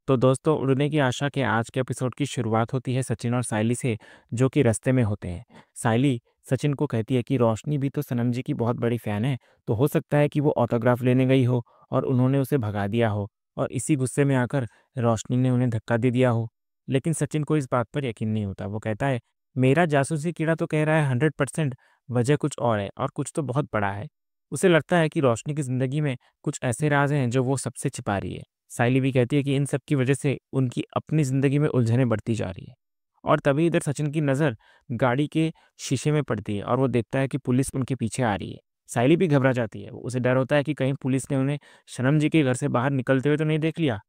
तो दोस्तों, उड़ने की आशा के आज के एपिसोड की शुरुआत होती है सचिन और सायली से, जो कि रास्ते में होते हैं। सायली सचिन को कहती है कि रोशनी भी तो सनम जी की बहुत बड़ी फ़ैन है, तो हो सकता है कि वो ऑटोग्राफ लेने गई हो और उन्होंने उसे भगा दिया हो और इसी गुस्से में आकर रोशनी ने उन्हें धक्का दे दिया हो। लेकिन सचिन को इस बात पर यकीन नहीं होता। वो कहता है, मेरा जासूसी कीड़ा तो कह रहा है 100%, वजह कुछ और है और कुछ तो बहुत बड़ा है। उसे लगता है कि रोशनी की ज़िंदगी में कुछ ऐसे राज हैं जो वो सबसे छिपा रही है। सायली भी कहती है कि इन सब की वजह से उनकी अपनी ज़िंदगी में उलझनें बढ़ती जा रही है। और तभी इधर सचिन की नज़र गाड़ी के शीशे में पड़ती है और वो देखता है कि पुलिस उनके पीछे आ रही है। सायली भी घबरा जाती है। उसे डर होता है कि कहीं पुलिस ने उन्हें सनम जी के घर से बाहर निकलते हुए तो नहीं देख लिया।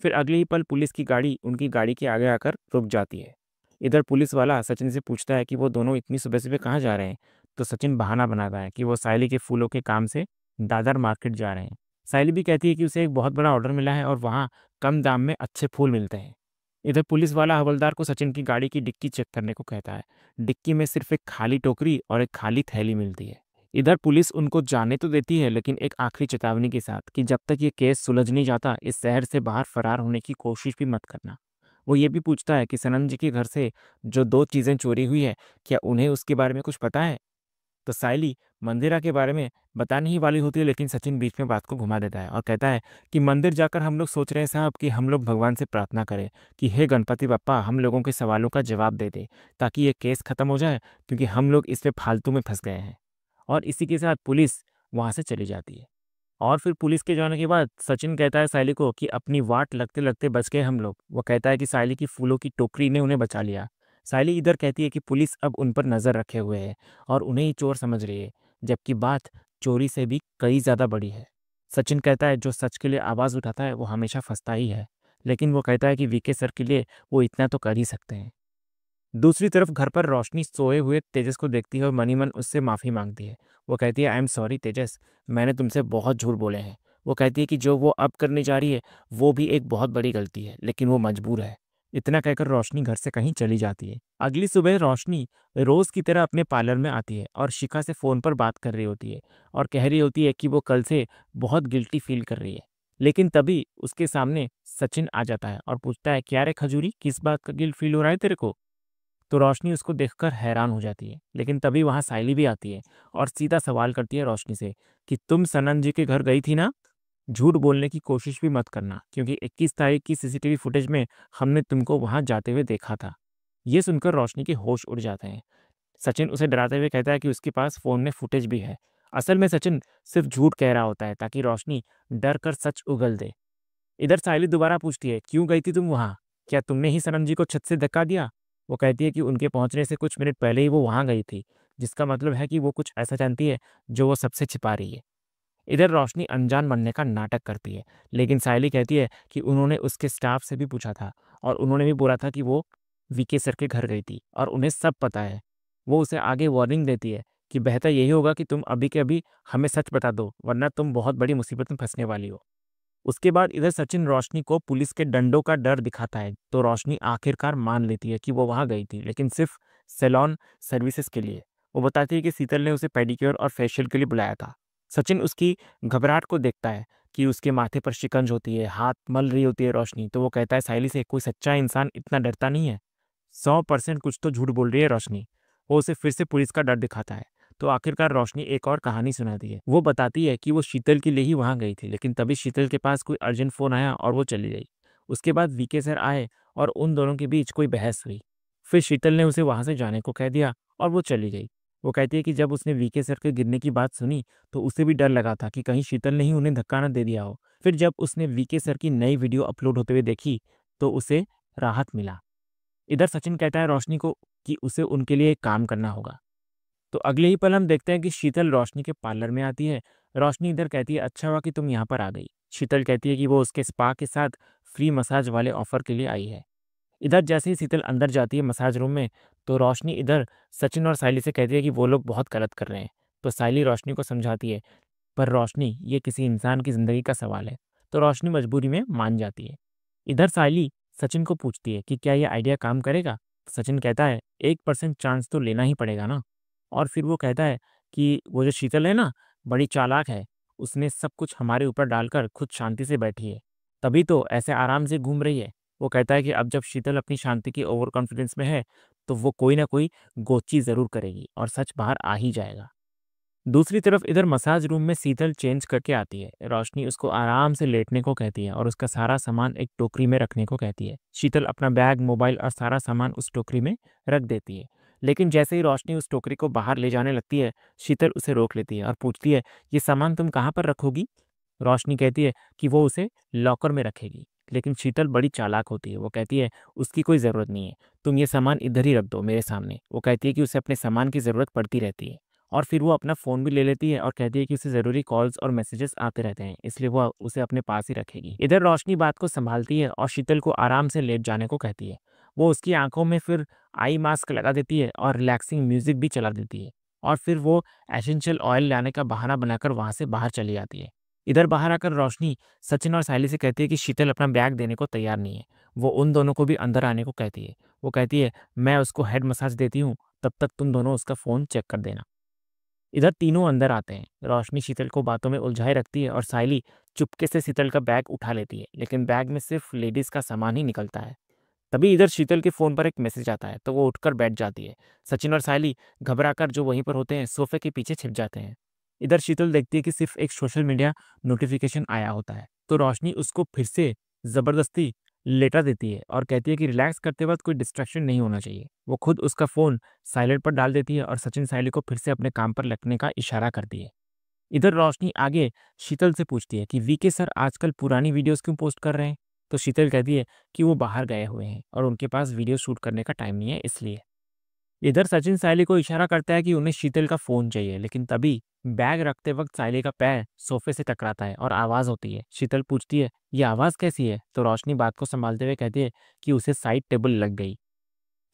फिर अगले ही पल पुलिस की गाड़ी उनकी गाड़ी के आगे आकर रुक जाती है। इधर पुलिस वाला सचिन से पूछता है कि वो दोनों इतनी सुबह-सुबह कहाँ जा रहे हैं? तो सचिन बहाना बनाता है कि वो सायली के फूलों के काम से दादर मार्केट जा रहे हैं। सायली भी कहती है कि उसे एक बहुत बड़ा ऑर्डर मिला है और वहाँ कम दाम में अच्छे फूल मिलते हैं। इधर पुलिस वाला हवलदार को सचिन की गाड़ी की डिक्की चेक करने को कहता है। डिक्की में सिर्फ एक खाली टोकरी और एक खाली थैली मिलती है। इधर पुलिस उनको जाने तो देती है, लेकिन एक आखिरी चेतावनी के साथ कि जब तक ये केस सुलझ नहीं जाता, इस शहर से बाहर फरार होने की कोशिश भी मत करना। वो ये भी पूछता है कि सनम जी के घर से जो 2 चीज़ें चोरी हुई है, क्या उन्हें उसके बारे में कुछ पता है? तो सायली मंदिरा के बारे में बताने ही वाली होती है, लेकिन सचिन बीच में बात को घुमा देता है और कहता है कि मंदिर जाकर हम लोग सोच रहे हैं साहब कि हम लोग भगवान से प्रार्थना करें कि हे गणपति बप्पा, हम लोगों के सवालों का जवाब दे दे, ताकि ये केस खत्म हो जाए, क्योंकि हम लोग इसमें फालतू में फँस गए हैं। और इसी के साथ पुलिस वहाँ से चली जाती है। और फिर पुलिस के जाने के बाद सचिन कहता है सायली को कि अपनी वाट लगते-लगते बच गए हम लोग। वो कहता है कि सायली की फूलों की टोकरी ने उन्हें बचा लिया। सायली इधर कहती है कि पुलिस अब उन पर नज़र रखे हुए है और उन्हें ही चोर समझ रही है, जबकि बात चोरी से भी कई ज़्यादा बड़ी है। सचिन कहता है जो सच के लिए आवाज़ उठाता है वो हमेशा फँसता ही है। लेकिन वो कहता है कि वीके सर के लिए वो इतना तो कर ही सकते हैं। दूसरी तरफ घर पर रोशनी सोए हुए तेजस को देखती है और मनी मन उससे माफ़ी मांगती है। वो कहती है, आई एम सॉरी तेजस, मैंने तुमसे बहुत झूठ बोले हैं। वो कहती है कि जो वो अब करने जा रही है वो भी एक बहुत बड़ी गलती है, लेकिन वो मजबूर है। इतना कहकर रोशनी घर से कहीं चली जाती है। अगली सुबह रोशनी रोज़ की तरह अपने पार्लर में आती है और शिखा से फ़ोन पर बात कर रही होती है और कह रही होती है कि वो कल से बहुत गिल्टी फील कर रही है। लेकिन तभी उसके सामने सचिन आ जाता है और पूछता है, क्या रे खजूरी, किस बात का गिल्ट फील हो रहा है तेरे को? तो रोशनी उसको देखकर हैरान हो जाती है। लेकिन तभी वहाँ सायली भी आती है और सीधा सवाल करती है रोशनी से कि तुम सनम जी के घर गई थी ना? झूठ बोलने की कोशिश भी मत करना, क्योंकि 21 तारीख की सीसीटीवी फुटेज में हमने तुमको वहाँ जाते हुए देखा था। ये सुनकर रोशनी के होश उड़ जाते हैं। सचिन उसे डराते हुए कहता है कि उसके पास फ़ोन में फुटेज भी है। असल में सचिन सिर्फ झूठ कह रहा होता है ताकि रोशनी डर कर सच उगल दे। इधर सायली दोबारा पूछती है, क्यों गई थी तुम वहाँ? क्या तुमने ही सनम जी को छत से धक्का दिया? वो कहती है कि उनके पहुंचने से कुछ मिनट पहले ही वो वहां गई थी, जिसका मतलब है कि वो कुछ ऐसा जानती है जो वो सबसे छिपा रही है। इधर रोशनी अनजान बनने का नाटक करती है, लेकिन सायली कहती है कि उन्होंने उसके स्टाफ से भी पूछा था और उन्होंने भी बोला था कि वो वीके सर के घर गई थी और उन्हें सब पता है। वो उसे आगे वार्निंग देती है कि बेहतर यही होगा कि तुम अभी के अभी हमें सच बता दो, वरना तुम बहुत बड़ी मुसीबत में फंसने वाली हो। उसके बाद इधर सचिन रोशनी को पुलिस के डंडों का डर दिखाता है, तो रोशनी आखिरकार मान लेती है कि वो वहां गई थी, लेकिन सिर्फ सैलून सर्विसेज के लिए। वो बताती है कि शीतल ने उसे पेडिक्योर और फेशियल के लिए बुलाया था। सचिन उसकी घबराहट को देखता है कि उसके माथे पर शिकंज होती है, हाथ मल रही होती है रोशनी, तो वो कहता है सायली से, कोई सच्चा इंसान इतना डरता नहीं है। 100% कुछ तो झूठ बोल रही है रोशनी। वो उसे फिर से पुलिस का डर दिखाता है। तो आखिरकार रोशनी एक और कहानी सुनाती है। वो बताती है कि वो शीतल के लिए ही वहां गई थी, लेकिन तभी शीतल के पास कोई अर्जेंट फोन आया और वो चली गई। उसके बाद वीके सर आए और उन दोनों के बीच कोई बहस हुई। फिर शीतल ने उसे वहां से जाने को कह दिया और वो चली गई। वो कहती है कि जब उसने वीके सर के गिरने की बात सुनी तो उसे भी डर लगा था कि कहीं शीतल ने ही उन्हें धक्का न दे दिया हो। फिर जब उसने वीके सर की नई वीडियो अपलोड होते हुए देखी तो उसे राहत मिला। इधर सचिन कहता है रोशनी को कि उसे उनके लिए एक काम करना होगा। तो अगले ही पल हम देखते हैं कि शीतल रोशनी के पार्लर में आती है। रोशनी इधर कहती है, अच्छा हुआ कि तुम यहाँ पर आ गई। शीतल कहती है कि वो उसके स्पा के साथ फ्री मसाज वाले ऑफर के लिए आई है। इधर जैसे ही शीतल अंदर जाती है मसाज रूम में, तो रोशनी इधर सचिन और सायली से कहती है कि वो लोग बहुत गलत कर रहे हैं। तो सायली रोशनी को समझाती है, पर रोशनी, ये किसी इंसान की जिंदगी का सवाल है। तो रोशनी मजबूरी में मान जाती है। इधर सायली सचिन को पूछती है कि क्या ये आइडिया काम करेगा। सचिन कहता है, 1% चांस तो लेना ही पड़ेगा ना। और फिर वो कहता है कि वो जो शीतल है ना, बड़ी चालाक है, उसने सब कुछ हमारे ऊपर डालकर खुद शांति से बैठी है। तभी तो ऐसे आराम से घूम रही है। वो कहता है कि अब जब शीतल अपनी शांति की ओवर कॉन्फिडेंस में है, तो वो कोई ना कोई गोची ज़रूर करेगी और सच बाहर आ ही जाएगा। दूसरी तरफ इधर मसाज रूम में शीतल चेंज करके आती है। रोशनी उसको आराम से लेटने को कहती है और उसका सारा सामान एक टोकरी में रखने को कहती है। शीतल अपना बैग, मोबाइल और सारा सामान उस टोकरी में रख देती है। लेकिन जैसे ही रोशनी उस टोकरी को बाहर ले जाने लगती है, शीतल उसे रोक लेती है और पूछती है, ये सामान तुम कहाँ पर रखोगी? रोशनी कहती है कि वो उसे लॉकर में रखेगी। लेकिन शीतल बड़ी चालाक होती है। वो कहती है, उसकी कोई ज़रूरत नहीं है, तुम ये सामान इधर ही रख दो मेरे सामने। वो कहती है कि उसे अपने सामान की ज़रूरत पड़ती रहती है। और फिर वो अपना फ़ोन भी ले लेती है और कहती है कि उसे ज़रूरी कॉल्स और मैसेजेस आते रहते हैं, इसलिए वो उसे अपने पास ही रखेगी। इधर रोशनी बात को संभालती है और शीतल को आराम से लेट जाने को कहती है। वो उसकी आंखों में फिर आई मास्क लगा देती है और रिलैक्सिंग म्यूजिक भी चला देती है। और फिर वो एसेंशियल ऑयल लाने का बहाना बनाकर वहाँ से बाहर चली जाती है। इधर बाहर आकर रोशनी सचिन और सायली से कहती है कि शीतल अपना बैग देने को तैयार नहीं है। वो उन दोनों को भी अंदर आने को कहती है। वो कहती है, मैं उसको हेड मसाज देती हूँ, तब तक तुम दोनों उसका फ़ोन चेक कर देना। इधर तीनों अंदर आते हैं। रोशनी शीतल को बातों में उलझाए रखती है और सायली चुपके से शीतल का बैग उठा लेती है, लेकिन बैग में सिर्फ लेडीज का सामान ही निकलता है। तभी इधर शीतल के फोन पर एक मैसेज आता है, तो वो उठकर बैठ जाती है। सचिन और सायली घबराकर जो वहीं पर होते हैं सोफे के पीछे छिप जाते हैं। इधर शीतल देखती है कि सिर्फ एक सोशल मीडिया नोटिफिकेशन आया होता है, तो रोशनी उसको फिर से जबरदस्ती लेटा देती है और कहती है कि रिलैक्स करते वक्त कोई डिस्ट्रैक्शन नहीं होना चाहिए। वो खुद उसका फोन साइलेंट पर डाल देती है और सचिन सायली को फिर से अपने काम पर लगने का इशारा करती है। इधर रोशनी आगे शीतल से पूछती है कि वीके सर आजकल पुरानी वीडियोस क्यों पोस्ट कर रहे हैं? तो शीतल कहती है कि वो बाहर गए हुए हैं और उनके पास वीडियो शूट करने का टाइम नहीं है, इसलिए। इधर सचिन सायली को इशारा करता है कि उन्हें शीतल का फोन चाहिए, लेकिन तभी बैग रखते वक्त सायली का पैर सोफे से टकराता है और आवाज होती है। शीतल पूछती है, ये आवाज कैसी है? तो रोशनी बात को संभालते हुए कहती है कि उसे साइड टेबल लग गई।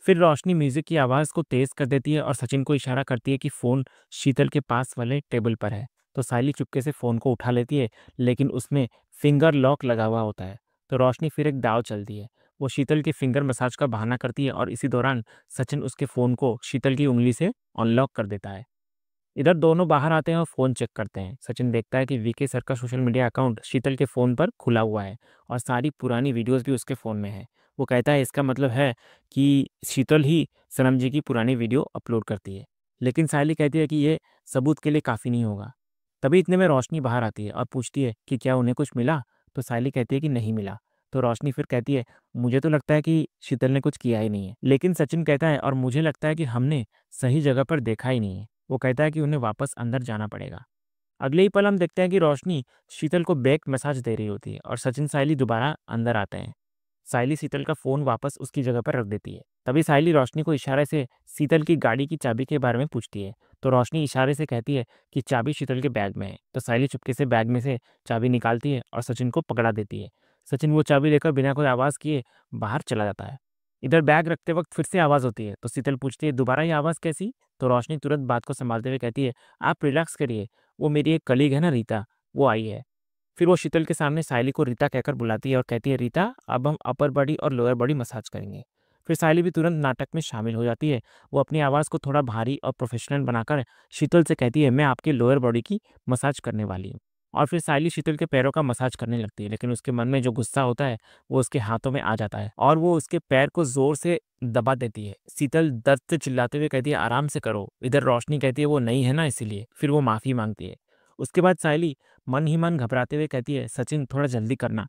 फिर रोशनी म्यूजिक की आवाज़ को तेज कर देती है और सचिन को इशारा करती है कि फ़ोन शीतल के पास वाले टेबल पर है। तो सायली चुपके से फ़ोन को उठा लेती है, लेकिन उसमें फिंगर लॉक लगा हुआ होता है। तो रोशनी फिर एक दाव चलती है। वो शीतल के फिंगर मसाज का बहाना करती है और इसी दौरान सचिन उसके फ़ोन को शीतल की उंगली से अनलॉक कर देता है। इधर दोनों बाहर आते हैं और फ़ोन चेक करते हैं। सचिन देखता है कि वीके सर का सोशल मीडिया अकाउंट शीतल के फ़ोन पर खुला हुआ है और सारी पुरानी वीडियोस भी उसके फ़ोन में है। वो कहता है, इसका मतलब है कि शीतल ही सनम जी की पुरानी वीडियो अपलोड करती है। लेकिन सायली कहती है कि ये सबूत के लिए काफ़ी नहीं होगा। तभी इतने में रोशनी बाहर आती है और पूछती है कि क्या उन्हें कुछ मिला? तो सायली कहती है कि नहीं मिला। तो रोशनी फिर कहती है, मुझे तो लगता है कि शीतल ने कुछ किया ही नहीं है। लेकिन सचिन कहता है, और मुझे लगता है कि हमने सही जगह पर देखा ही नहीं है। वो कहता है कि उन्हें वापस अंदर जाना पड़ेगा। अगले ही पल हम देखते हैं कि रोशनी शीतल को बैक मसाज दे रही होती है और सचिन सायली दोबारा अंदर आते हैं। सायली शीतल का फोन वापस उसकी जगह पर रख देती है। तभी सायली रोशनी को इशारे से शीतल की गाड़ी की चाबी के बारे में पूछती है। तो रोशनी इशारे से कहती है कि चाबी शीतल के बैग में है। तो सायली चुपके से बैग में से चाबी निकालती है और सचिन को पकड़ा देती है। सचिन वो चाबी लेकर बिना कोई आवाज़ किए बाहर चला जाता है। इधर बैग रखते वक्त फिर से आवाज़ होती है, तो शीतल पूछती है, दोबारा ये आवाज़ कैसी? तो रोशनी तुरंत बात को संभालते हुए कहती है, आप रिलैक्स करिए, वो मेरी एक कलीग है ना रीता, वो आई है। फिर वो शीतल के सामने सायली को रीता कहकर बुलाती है और कहती है, रीता अब हम अपर बॉडी और लोअर बॉडी मसाज करेंगे। फिर सायली भी तुरंत नाटक में शामिल हो जाती है। वो अपनी आवाज़ को थोड़ा भारी और प्रोफेशनल बनाकर शीतल से कहती है, मैं आपके लोअर बॉडी की मसाज करने वाली हूँ। और फिर सायली शीतल के पैरों का मसाज करने लगती है, लेकिन उसके मन में जो गुस्सा होता है वो उसके हाथों में आ जाता है और वो उसके पैर को जोर से दबा देती है। शीतल दर्द से चिल्लाते हुए कहती है, आराम से करो। इधर रोशनी कहती है, वो नहीं है ना इसीलिए। फिर वो माफ़ी मांगती है। उसके बाद सायली मन ही मन घबराते हुए कहती है, सचिन थोड़ा जल्दी करना।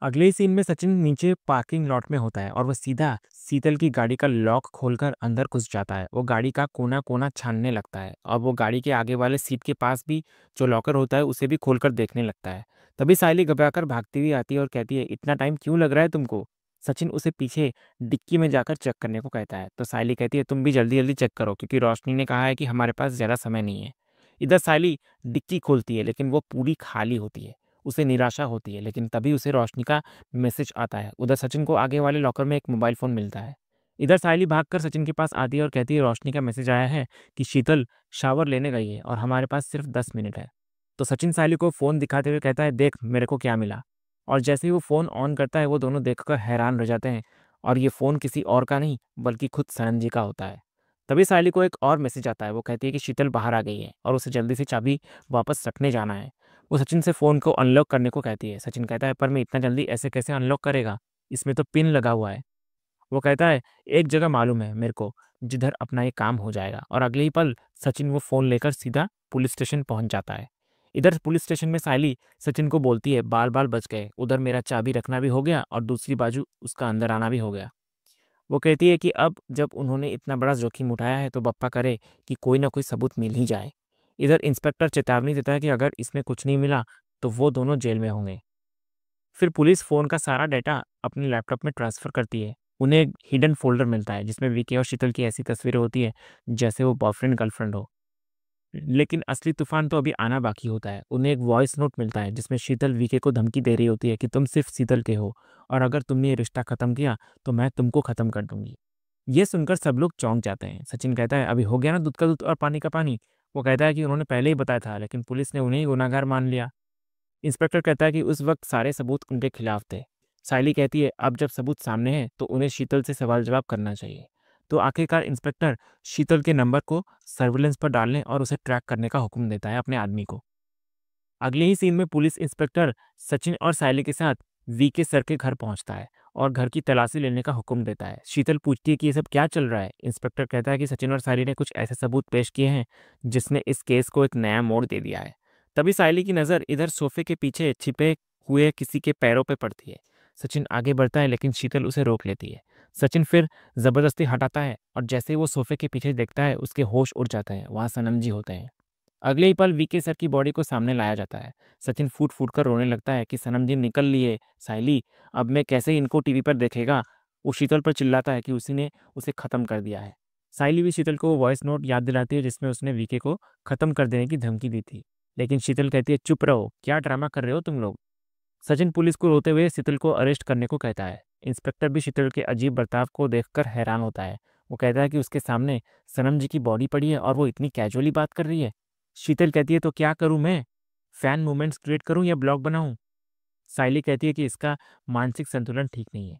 अगले ही सीन में सचिन नीचे पार्किंग लॉट में होता है और वह सीधा शीतल की गाड़ी का लॉक खोलकर अंदर घुस जाता है। वो गाड़ी का कोना कोना छानने लगता है और वो गाड़ी के आगे वाले सीट के पास भी जो लॉकर होता है उसे भी खोलकर देखने लगता है। तभी सायली घबराकर भागती हुई आती है और कहती है, इतना टाइम क्यों लग रहा है तुमको? सचिन उसे पीछे डिक्की में जाकर चेक करने को कहता है। तो सायली कहती है, तुम भी जल्दी जल्दी चेक करो, क्योंकि रोशनी ने कहा है कि हमारे पास ज़्यादा समय नहीं है। इधर सायली डिक्की खोलती है, लेकिन वो पूरी खाली होती है। उसे निराशा होती है, लेकिन तभी उसे रोशनी का मैसेज आता है। उधर सचिन को आगे वाले लॉकर में एक मोबाइल फ़ोन मिलता है। इधर सायली भागकर सचिन के पास आती है और कहती है, रोशनी का मैसेज आया है कि शीतल शावर लेने गई है और हमारे पास सिर्फ 10 मिनट है। तो सचिन सायली को फ़ोन दिखाते हुए कहता है, देख मेरे को क्या मिला। और जैसे ही वो फ़ोन ऑन करता है, वो दोनों देखकर हैरान रह जाते हैं और ये फ़ोन किसी और का नहीं बल्कि खुद सनम जी का होता है। तभी सायली को एक और मैसेज आता है। वो कहती है कि शीतल बाहर आ गई है और उसे जल्दी से चाबी वापस रखने जाना है। वो सचिन से फ़ोन को अनलॉक करने को कहती है। सचिन कहता है, पर मैं इतना जल्दी ऐसे कैसे अनलॉक करेगा? इसमें तो पिन लगा हुआ है। वो कहता है, एक जगह मालूम है मेरे को, जिधर अपना ये काम हो जाएगा। और अगले ही पल सचिन वो फ़ोन लेकर सीधा पुलिस स्टेशन पहुंच जाता है। इधर पुलिस स्टेशन में सायली सचिन को बोलती है, बाल बाल बच गए, उधर मेरा चाबी रखना भी हो गया और दूसरी बाजू उसका अंदर आना भी हो गया। वो कहती है कि अब जब उन्होंने इतना बड़ा जोखिम उठाया है तो बप्पा करे कि कोई ना कोई सबूत मिल ही जाए। इधर इंस्पेक्टर चेतावनी देता है कि अगर इसमें कुछ नहीं मिला तो वो दोनों जेल में होंगे। फिर पुलिस फ़ोन का सारा डेटा अपने लैपटॉप में ट्रांसफ़र करती है। उन्हें एक हिडन फ़ोल्डर मिलता है जिसमें विकी और शीतल की ऐसी तस्वीरें होती हैं जैसे वो बॉयफ्रेंड गर्लफ्रेंड हो। लेकिन असली तूफ़ान तो अभी आना बाकी होता है। उन्हें एक वॉइस नोट मिलता है जिसमें शीतल विकी को धमकी दे रही होती है कि तुम सिर्फ़ शीतल के हो और अगर तुमने ये रिश्ता ख़त्म किया तो मैं तुमको ख़त्म कर दूँगी। ये सुनकर सब लोग चौंक जाते हैं। सचिन कहता है, अभी हो गया ना दूध का दूध और पानी का पानी। वो कहता है कि उन्होंने पहले ही बताया था लेकिन पुलिस ने उन्हें ही गुनहगार मान लिया। इंस्पेक्टर कहता है कि उस वक्त सारे सबूत उनके खिलाफ थे। सायली कहती है, अब जब सबूत सामने है तो उन्हें शीतल से सवाल जवाब करना चाहिए। तो आखिरकार इंस्पेक्टर शीतल के नंबर को सर्विलेंस पर डालने और उसे ट्रैक करने का हुक्म देता है अपने आदमी को। अगले ही सीन में पुलिस इंस्पेक्टर सचिन और सायली के साथ वी के सर के घर पहुंचता है और घर की तलाशी लेने का हुक्म देता है। शीतल पूछती है कि ये सब क्या चल रहा है। इंस्पेक्टर कहता है कि सचिन और सायली ने कुछ ऐसे सबूत पेश किए हैं जिसने इस केस को एक नया मोड़ दे दिया है। तभी सायली की नज़र इधर सोफे के पीछे छिपे हुए किसी के पैरों पर पड़ती है। सचिन आगे बढ़ता है लेकिन शीतल उसे रोक लेती है। सचिन फिर जबरदस्ती हटाता है और जैसे ही वो सोफे के पीछे देखता है उसके होश उड़ जाते हैं। वहाँ सनम जी होते हैं। अगले ही पल वीके सर की बॉडी को सामने लाया जाता है। सचिन फूट फूट कर रोने लगता है कि सनम जी निकल लिए सायली, अब मैं कैसे इनको टीवी पर देखेगा। वो शीतल पर चिल्लाता है कि उसी ने उसे खत्म कर दिया है। सायली भी शीतल को वो वॉइस नोट याद दिलाती है जिसमें उसने वीके को खत्म कर देने की धमकी दी थी। लेकिन शीतल कहती है, चुप रहो, क्या ड्रामा कर रहे हो तुम लोग। सचिन पुलिस को रोते हुए शीतल को अरेस्ट करने को कहता है। इंस्पेक्टर भी शीतल के अजीब बर्ताव को देखकर हैरान होता है। वो कहता है कि उसके सामने सनम जी की बॉडी पड़ी है और वो इतनी कैजुअली बात कर रही है। शीतल कहती है, तो क्या करूं मैं, फैन मूवमेंट्स क्रिएट करूं या ब्लॉग बनाऊं। सायली कहती है कि इसका मानसिक संतुलन ठीक नहीं है।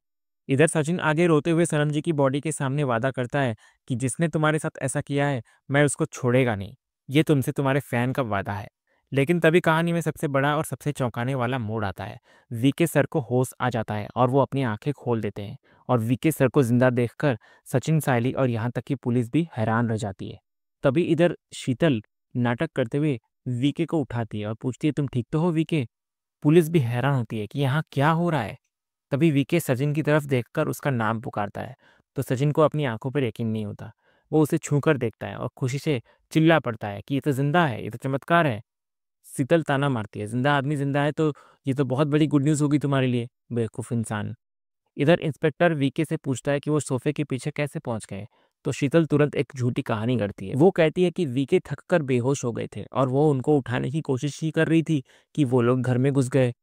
इधर सचिन आगे रोते हुए सनम जी की बॉडी के सामने वादा करता है कि जिसने तुम्हारे साथ ऐसा किया है मैं उसको छोड़ेगा नहीं। ये तुमसे तुम्हारे फैन का वादा है। लेकिन तभी कहानी में सबसे बड़ा और सबसे चौंकाने वाला मोड़ आता है। वीके सर को होश आ जाता है और वो अपनी आंखें खोल देते हैं। और वीके सर को जिंदा देखकर सचिन, सायली और यहाँ तक कि पुलिस भी हैरान रह जाती है। तभी इधर शीतल नाटक करते हुए वीके को उठाती है और पूछती है, तुम ठीक तो हो वीके। पुलिस भी हैरान होती है कि यहाँ क्या हो रहा है। तभी वीके सचिन की तरफ देखकर उसका नाम पुकारता है तो सचिन को अपनी आंखों पर यकीन नहीं होता। वो उसे छूकर देखता है और खुशी से चिल्ला पड़ता है कि ये तो जिंदा है, ये तो चमत्कार है। शीतल ताना मारती है, जिंदा आदमी जिंदा है तो ये तो बहुत बड़ी गुड न्यूज़ होगी तुम्हारे लिए, बेवकूफ़ इंसान। इधर इंस्पेक्टर वीके से पूछता है कि वो सोफे के पीछे कैसे पहुंच गए। तो शीतल तुरंत एक झूठी कहानी गढ़ती है। वो कहती है कि वीके थककर बेहोश हो गए थे और वो उनको उठाने की कोशिश ही कर रही थी कि वो लोग घर में घुस गए।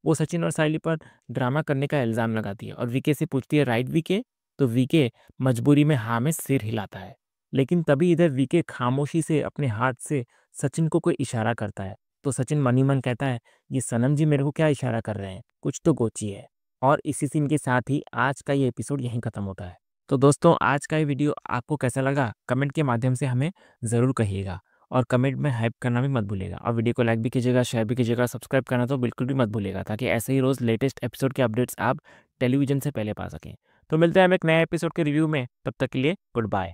वो सचिन और सायली पर ड्रामा करने का इल्ज़ाम लगाती है और वीके से पूछती है, राइट वीके। तो वीके मजबूरी में हाँ में सिर हिलाता है। लेकिन तभी इधर वीके खामोशी से अपने हाथ से सचिन को कोई इशारा करता है। तो सचिन मन ही मन कहता है, ये सनम जी मेरे को क्या इशारा कर रहे हैं, कुछ तो गोची है। और इसी सीन के साथ ही आज का ये एपिसोड यहीं खत्म होता है। तो दोस्तों, आज का ये वीडियो आपको कैसा लगा कमेंट के माध्यम से हमें ज़रूर कहिएगा। और कमेंट में हाइप करना भी मत भूलिएगा और वीडियो को लाइक भी कीजिएगा, शेयर भी कीजिएगा, सब्सक्राइब करना तो बिल्कुल भी मत भूलिएगा ताकि ऐसे ही रोज़ लेटेस्ट एपिसोड के अपडेट्स आप टेलीविज़न से पहले पा सकें। तो मिलते हैं हम एक नए एपिसोड के रिव्यू में, तब तक के लिए गुड बाय।